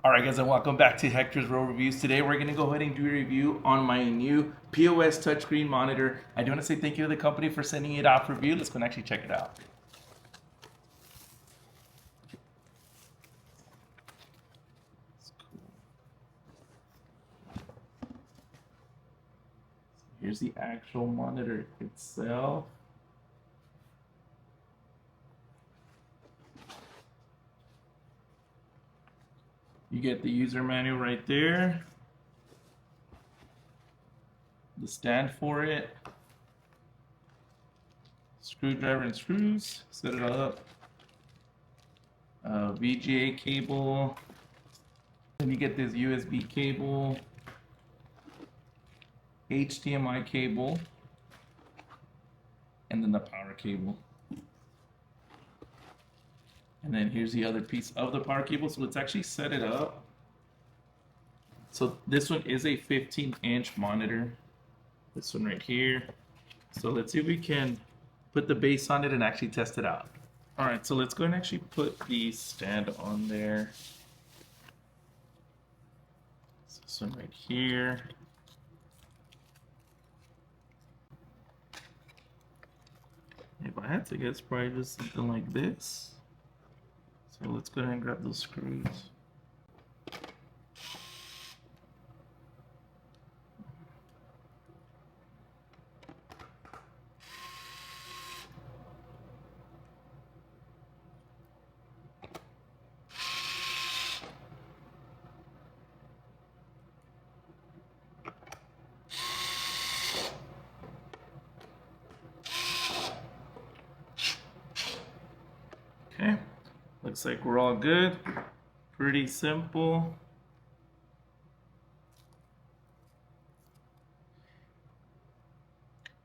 Alright guys, and welcome back to Hector's Row Reviews. Today we're going to go ahead and do a review on my new POS touchscreen monitor. I do want to say thank you to the company for sending it out for review. Let's go and actually check it out. Here's the actual monitor itself. You get the user manual right there, the stand for it, screwdriver and screws, set it up, VGA cable, then you get this USB cable, HDMI cable, and then the power cable. And then here's the other piece of the power cable. So let's actually set it up. So this one is a 15-inch monitor. This one right here. So let's see if we can put the base on it and actually test it out. All right, so let's go and actually put the stand on there. So this one right here. If I had to guess, probably just something like this. So let's go ahead and grab those screws. Okay, looks like we're all good. Pretty simple.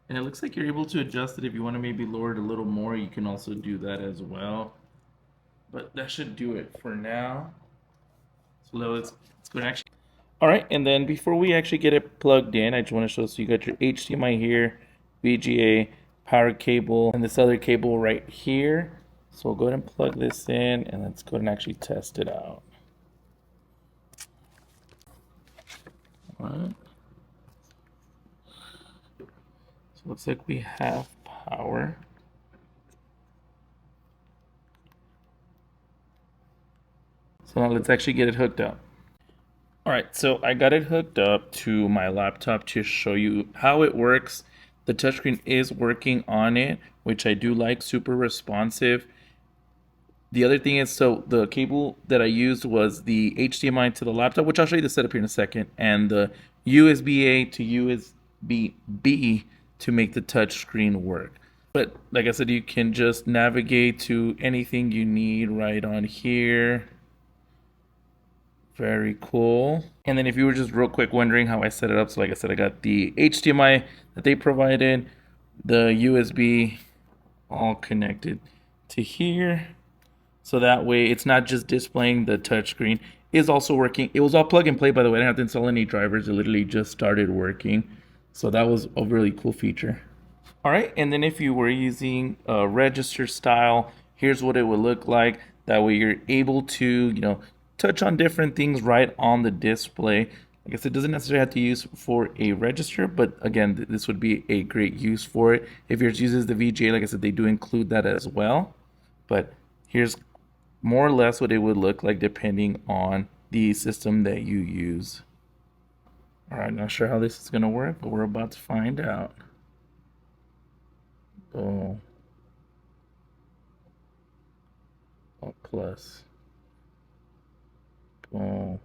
And it looks like you're able to adjust it if you want to maybe lower it a little more. You can also do that as well. But that should do it for now. So let's go and actually. All right, and then before we actually get it plugged in, I just want to show, so you got your HDMI here, VGA, power cable, and this other cable right here. So we'll go ahead and plug this in, and let's go ahead and actually test it out. All right. So it looks like we have power. So now let's actually get it hooked up. All right, so I got it hooked up to my laptop to show you how it works. The touchscreen is working on it, which I do like, super responsive. The other thing is, so the cable that I used was the HDMI to the laptop, which I'll show you the setup here in a second, and the USB-A to USB-B to make the touchscreen work. But like I said, you can just navigate to anything you need right on here. Very cool. And then if you were just real quick wondering how I set it up, so like I said, I got the HDMI that they provided, the USB all connected to here. So that way it's not just displaying the touchscreen, it's also working. It was all plug and play, by the way. I didn't have to install any drivers. It literally just started working. So that was a really cool feature. All right, and then if you were using a register style, here's what it would look like. That way you're able to, touch on different things right on the display. I guess it doesn't necessarily have to use for a register, but again, this would be a great use for it. If yours uses the VGA, like I said, they do include that as well. But here's more or less what it would look like depending on the system that you use. All right, not sure how this is going to work, but we're about to find out. Oh, plus. Oh.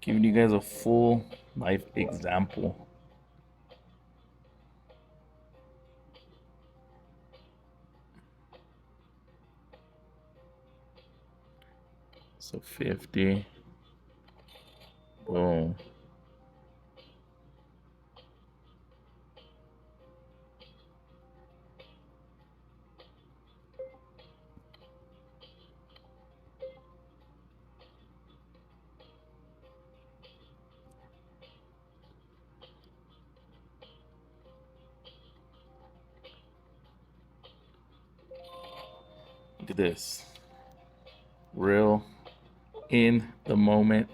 Giving you guys a full life example. So 50. Boom. Look at this. Real in the moment.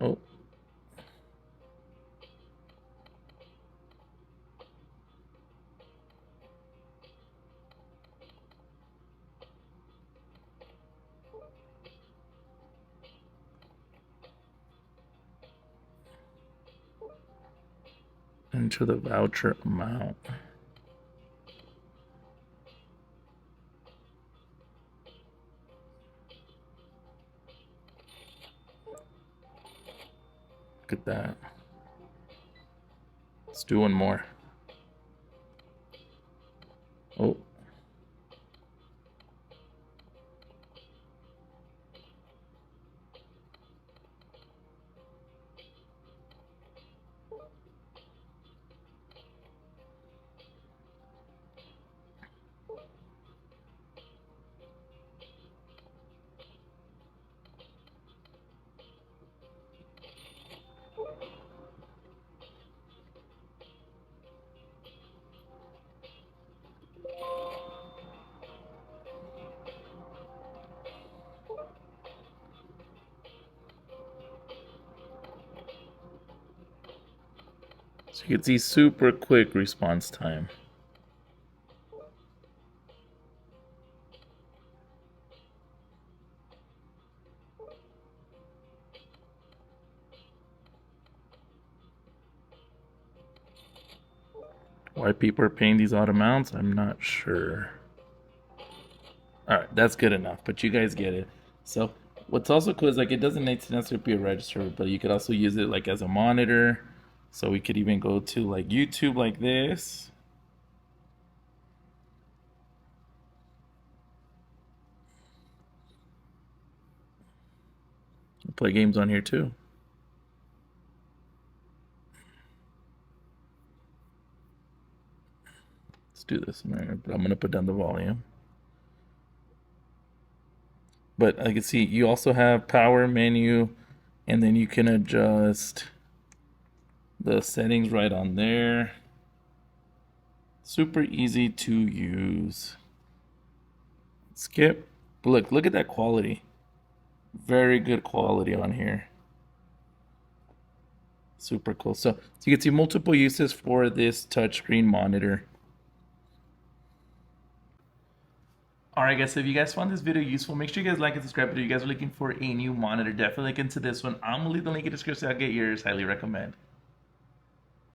Oh. Enter the voucher amount. Look at that. Let's do one more. Oh. So you can see super quick response time. Why people are paying these odd amounts, I'm not sure. Alright, that's good enough, but you guys get it. So what's also cool is like it doesn't necessarily be a register, but you could also use it like as a monitor. So we could even go to like YouTube like this. Play games on here too. Let's do this. I'm gonna put down the volume. But I can see you also have power menu, and then you can adjust the settings right on there. Super easy to use. Skip. But look at that quality. Very good quality on here. Super cool. So you can see multiple uses for this touchscreen monitor. Alright guys, so if you guys found this video useful, make sure you guys like and subscribe. If you guys are looking for a new monitor, definitely look into this one. I'm going to leave the link in the description. I'll get yours. Highly recommend.